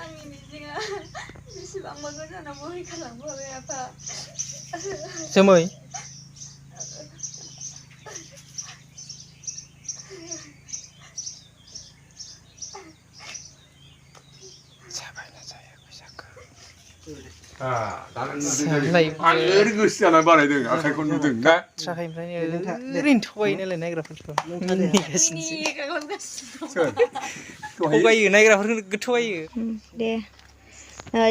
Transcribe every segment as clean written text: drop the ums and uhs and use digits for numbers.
आंनि मिजिङा बेसेबांबा गोजानाव बोहैखालांबाय आफा जोमै ओरैनो गोसो जानानै बानायदों आखाइखौ नुदों ना साखायनिफ्रायनो ओरैनो थगायो नालाय नायग्राफोरखौ थगायो नायग्राफोरखौ थगायो दे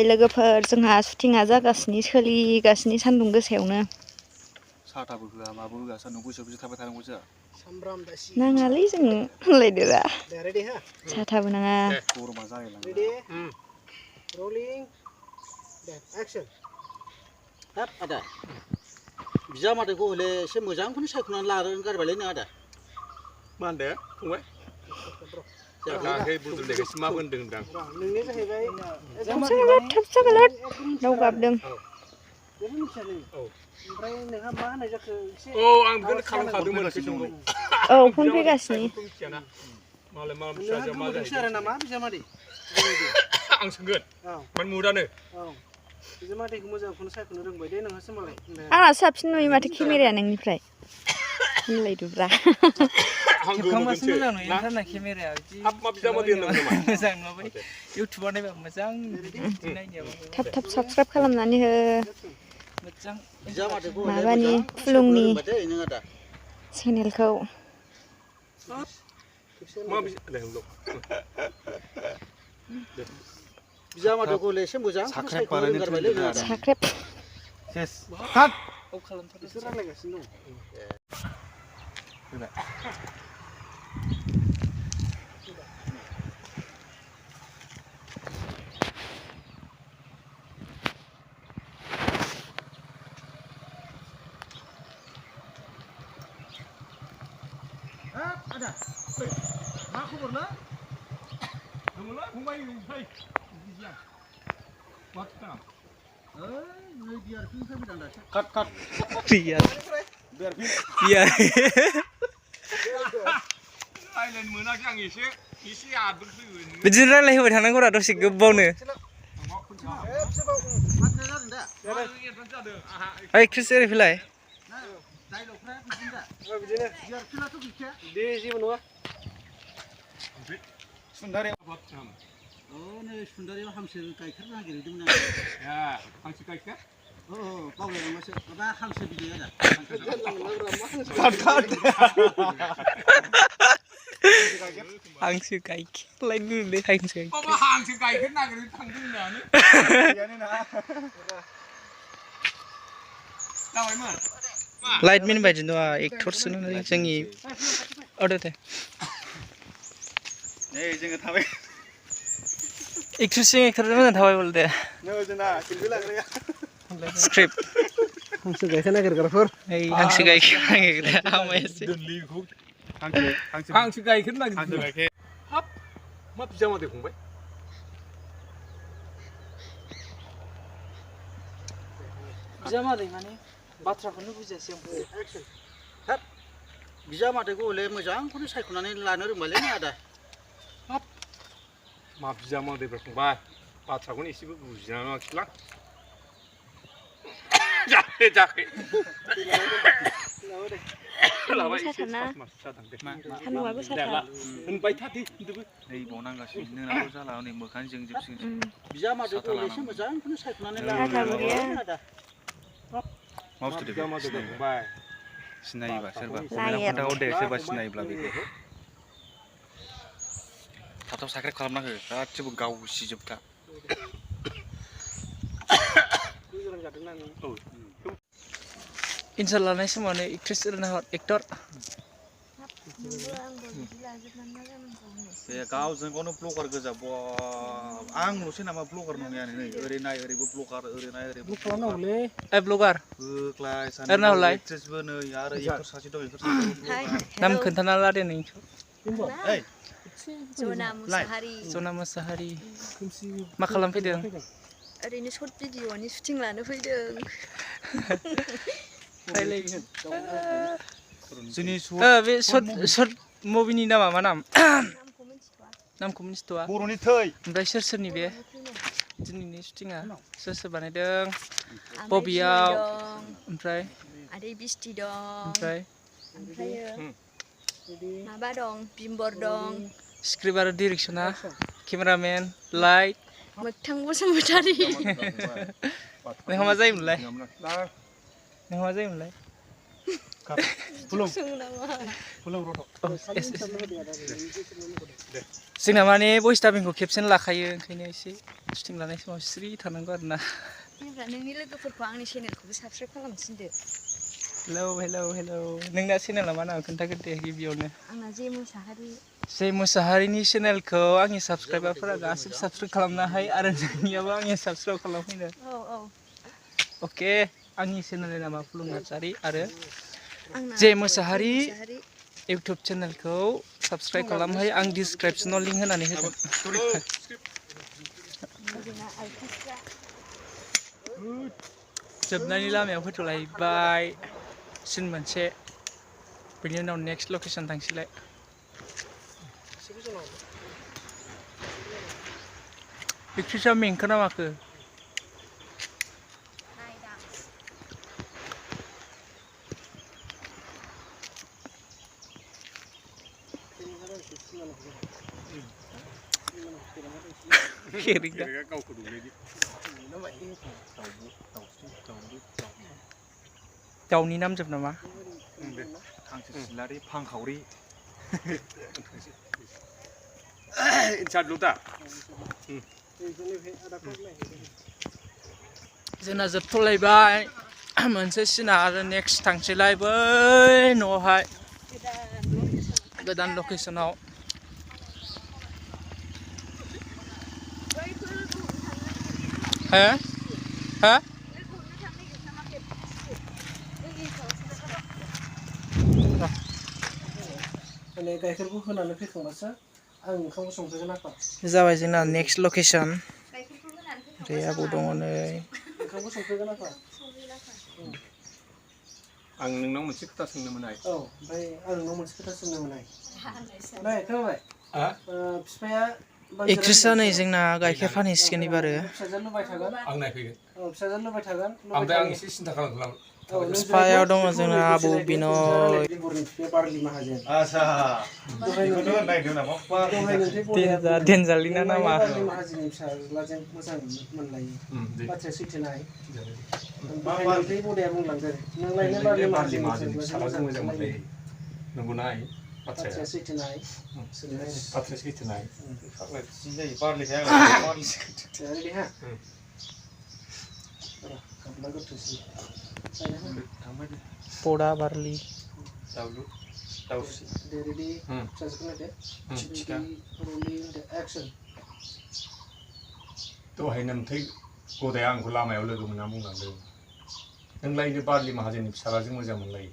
लोगोफोर जोंहा शुटिंआ जागासिनो सोलिगासिनो सान्दुं गोसायावनो साथाबो होआ माबो होआ सान्दुं गोसायावसो थाबाय थानांगौ जोंहा नाङालै जों होनलायदोरा साथाबो नाङा गरमा जालायलाङो Rolling. Action. Hap ada. बिजामादैखौ हले एसे मोजांखौनो सायख'नानै लानो गारबायलै नों आदा मा होनदों फंबाय जायाखै बुद्रुनायखायसो मा होनदों होनदां नोंनि जाहैबाय थाब जागोन दाउ गाबदों ओमफ्राय नोंहा मा होनाय जाखो एसे औ आं बेखौनो खालामखादोंमोन औ फन फैगासिनो मालाय मा फिसाजोआ मा जाहैदों आरो नामा बिजामादै आं सोंगोन मान मुदानो बिजामादैखौ मोजांखौनो सायख'नो रोंबाय दे नोंहासो मालाय आंना साबसिन नुयो माथो केमेराया नोंनिफ्राय होनलायदोब्रा खेबखांबासो मोजां नुयो आंना केमेराया मा बिजामादै होनदों नामा मोजां नुवाबै इउटुबाव नायबा मोजां थाब थाब साबस्क्राइब खालामनानै हो मोजां माबानि फुलुंनि चेनेलखौ बिजामादैखौ हले एसे मोजां सायख'नो रोंगारबायलै नों आदा साख्रेब सेस काट औ खालामथार बिसोर रायलायगासिनो दं ada मा खबरलै दङलै फंबाय ओमफ्राय बिजिया वाटस नाम नै बिआरपिनिफ्राय फैदों दासो काट काट बियार रायलायनो मोनाखै आं एसे आदब फैगोन बिदिनो रायलायहोबाय थानांगौ रा दसे गोबावनो एक्ट्रेस ओरै फैलाय डाइलगफ्रा बिदिनो दा बिदिनो बिआरपिनाथ' गैखाया दे जेबो नङा सुन्दारि नै सुन्दारियाव हांसो गाइखेर नागिरहैदोंमोन आं हांसो गाइखेर बावलायलांबायसो माबा हांसो बिदै आदा हांसो गाइखेर लायनो हांसो गाइखेर नागिरनो थांदों होननानै जाबायमोन लाइटमेन बायदि नङा एक्टरसो जोंनि दे नै जोङो थाबाय एक्ट्रेसजों एक्टरजों मोजां थाबाय बल दे जोंना सिलबि लाग्राया स्क्रिप्ट हांसो गाइखेर नागिरग्राफोर हांसो गाइखेर नागिरग्रा हामायासै हांसो गाइखेर नागिरदों हाब मा बिजामादै फंबाय बिजामादै माने बाथ्राखौनो बुजियासै आं बिजामादैखौ हले मोजांखौनो सायख'नानै लानो रोंबायलै नों आदा हाब मा बिजामादैब्रा फंबाय बाथ्राखौनो एसेबो बुजिनाङाखैलां जाखै सान्दुंआ गोसाथार होनबाय था दे नै बावनांगासिनो नोंनाथ' जाला नै मोखां जोंजोबसिगोन बिजामादैखौ हले एसे मोजांखौनो सायख'नानै लानो साथाबो रोंबायलै गैया आदा मा बुस्थु दे फंबाय सिनायोबा सोरबा खोन्थाहर दे सोरबा सिनायोब्ला बेखौ थाब थाब साख्रेब खालामना हो गासिबो गावसिजोबखा इन्सार लानाय समावनो एक्ट्रेस एक्टर बे गावजों गावनो ब्लगार गोजा आंल'सै नामा ब्लगार नङायानो नै ओरै नाय ओरैबो ब्लगार ओरै नाय ओरैबो खालामनांगौलै ब्लगार होख्लाय नाहरलाय एक्ट्रेसबो नै आरो एक्टर सासे दं एक्टर सासे नाम खोन्थाना ला दे नोंखौ जना मुसाहारि मा खालामफैदों ओरैनो सर्ट भिडिअ'नि शुटिं लानो फैदों जोंनि बे सर्ट मुभिनि नामा मा नाम नामखौ मिथिथ'आ बर'नि थै ओमफ्राय सोरनि बे दिनैनि शुटिंआ सोर बानायदों बबेयाव ओमफ्राय आदै बिस्टि दं ओमफ्राय ओमफ्रायो माबा दं बिम्बर दं स्क्रिप्ट आरो डिरेक्सना केमेरामेन लाइट मोगथां बसुमतारी नोंहा मा जायोमोनलाय नोंहा मा जायोमोनलाय जोंना माने भइस डाबिंखौ खेबसेनो लाखायो ओंखायनो एसे शुटिं लानाय समाव सिरि थानांगौ आरोना जेनेबा नोंनि लोगोफोरखौ आंनि चेनेलखौबो साबस्क्राइब खालामनो थिनदो हेलौ नोंना चेनेला मा नाम खोन्थाग्रोदे गिबियावनो आंना जे मोसाहारि जे मोसाहारिनि चेनेलखौ आंनि साबसक्राइबारफोरा गासिबो साबसक्राइब खालामनो हायो आरो नोंनियाबो आंनि साबसक्राइब खालामफैनो अके आंनि चेनेलनि नामा फुलुं नार्जारी आरो जे मोसाहारि इउटुब चेनेलखौ साबसक्राइब खालामहै आं डिसक्रिपसनाव लिंक होनानै होगोन जोबनायनि लामायाव फैथ'लायबाय सिन मोनसे बेनि उनाव नेक्स्ट लकेसन थांसैलाय एक्ट्रिसा मेंखोना माखो दाउनि नामजोब नामा हांसो सिलारि फांखावरि जोंना जोबथ'लायबाय मोनसे सिना आरो नेक्स्ट थांसैलाय बै न'आवहाय गोदान लकेसनाव हो हो माने गाइखेरखौ होनानै फैखांबासो आं ओंखामखौ संफैगोन आफा जाबाय जोंना नेक्स्ट लकेसन ओरै आबौ दङ नै ओंखामखौ संफैगोन आफा आं नोंनाव मोनसे खोथा सोंनोमोनहाय औ ओमफ्राय आं नोंनाव मोनसे खोथा सोंनोमोनहाय खोनाबाय बिफाया एक्ट्रिसा नै जोंना गाइखेर फानहैसिगोन एबारो फिसाजो लुबाय थागोन आं नायफैगोन औ फिसाजो लुबाय थागोन ओमफ्राय आं एसे सिन्था खालाम बिफायाव दङ जोंना आबौ बिनय देनजारलिना नामा माहाजोननि फिसाज्लाजों मोजां मोनलायो बाथ्राया सैथोनाय बदाया बुंलांदों नोंलायनो बारलि माहाजोननि फिसाज्लाजों मोजां मोनलायो नंगौना बाथ्राया सैथोनाय बाथ्राया सैथोनाय पड़ा बारलि दाउस्रि दहाय नोमथै गदाया आंखौ लामायाव लोगो मोनना बुंलांदों नोंलायनो बारलि माहाजोननि फिसाज्लाजों मोजां मोनलायो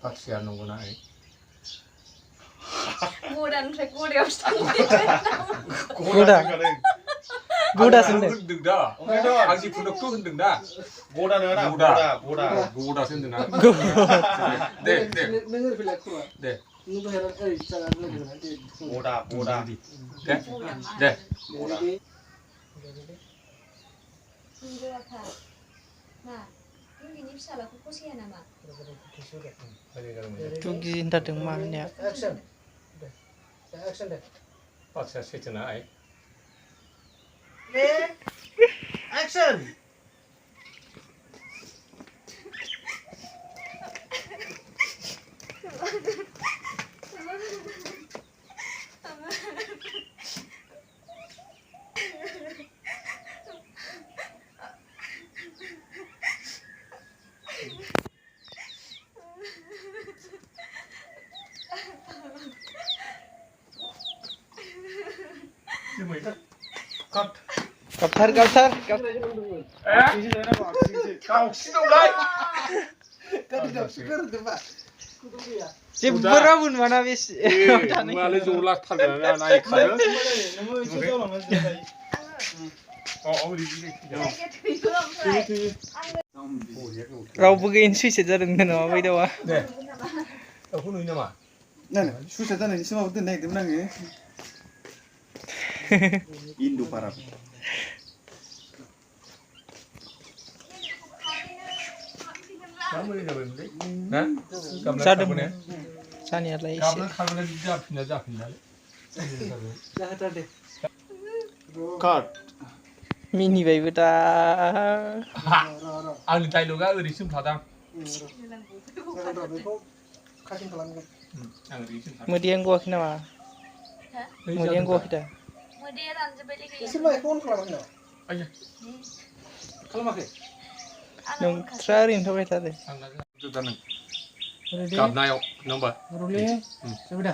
बाथ्राया नंगौना गदानिफ्राय गदायावसो गदासो होनदों दा आं जिखुनुखौ होनदों दा गदा नङा गदासो होनदों ना दे गिदिंथारदों मा होननाया बाथ्राया सैथोना Action! गाबथार जेबो रावबो नुवाना बे मालाय ज' लाथारगोन नायखादों रावबो गैयैनि सुइसाइड जादों नामा बै दाउआ दे दाउखौ नुयो नामा सुइसाइड जानायनि सिमाव दोननो नागिरदोंमोन आङो Indo parah. Kamu ini apa ini? Hah? जादोंमोन जानायालाय एसे Kamu kamu जाफिनना जाहाथे दे Cut. मिनिबायबो दा आंनि डायलगा ओरैसिम थादां जागोन र' बेखौ काटिं खालामगोन आं ओरैसिम थादां मोदैयानो गवाखै नामा मोदैयानो गवाखै दा मोदैया रानजोब्बाय लोगो नोंसोर माइखौ अन खालामाखै नामा आया खालामाखै नोंस्रा ओरैनो थगाय थादो जुदा नों रेडि गाबनायाव नङा होमबा रलिं जाबाय दा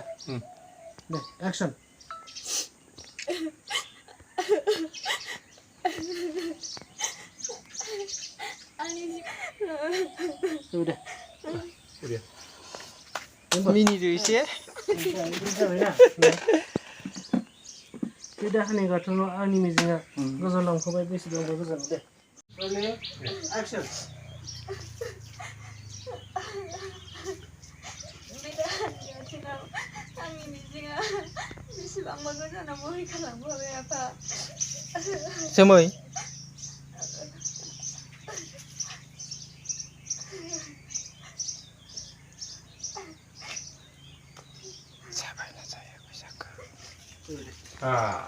दे एक्सन जाबाय दे मिनिदो एसे जाबायना बे दाहानि गाथोनाव आंनि मिजिङा गोजानलांफाबाय बेसेबांबा गोजान दे रलिं एक्सन बे दाहानि गाथोनाव आंनि मिजिङा बेसेबांबा गोजानाव बोहैखारलांफाबाय आफा जोमै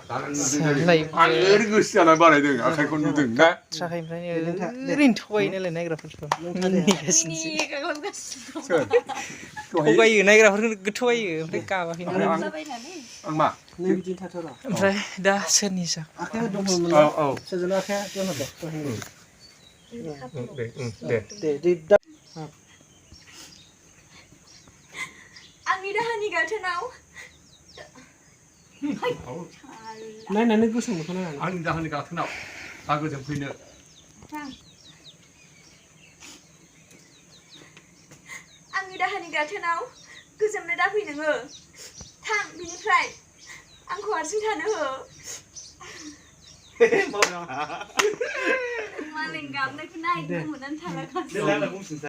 나는 오늘 글씨하나 바라야 아칼 건드든 나 जाखायनिफ्रायनो ओरैनो थगायो नालाय नायग्राफोरखौ मिनिगासिनोसो मिनिगा गावगासिनो थगायो नायग्राफोरखौ थगायो ओमफ्राय गाबाखै नालाय जाबायनानै आंमा नै बिदिनो थाथ'र' ओमफ्राय दा सोरनि जा आखाइया दंमोन औ सोरजों आखाइया दोनहरदो दे दे दा आंनि दाहानि गाथोनाव नायनानै गोसो मोनख'नो हागोन आंनि दाहोननि गाथोनाव दागोजों फैनो आंनि दाहानि गाथोनाव गोजोमनो दाफै नोङो थां बिनिफ्राय आंखौ हारसिं थानो हो मालाय गाबनायखौ नायनो मोननानै थालागासिनो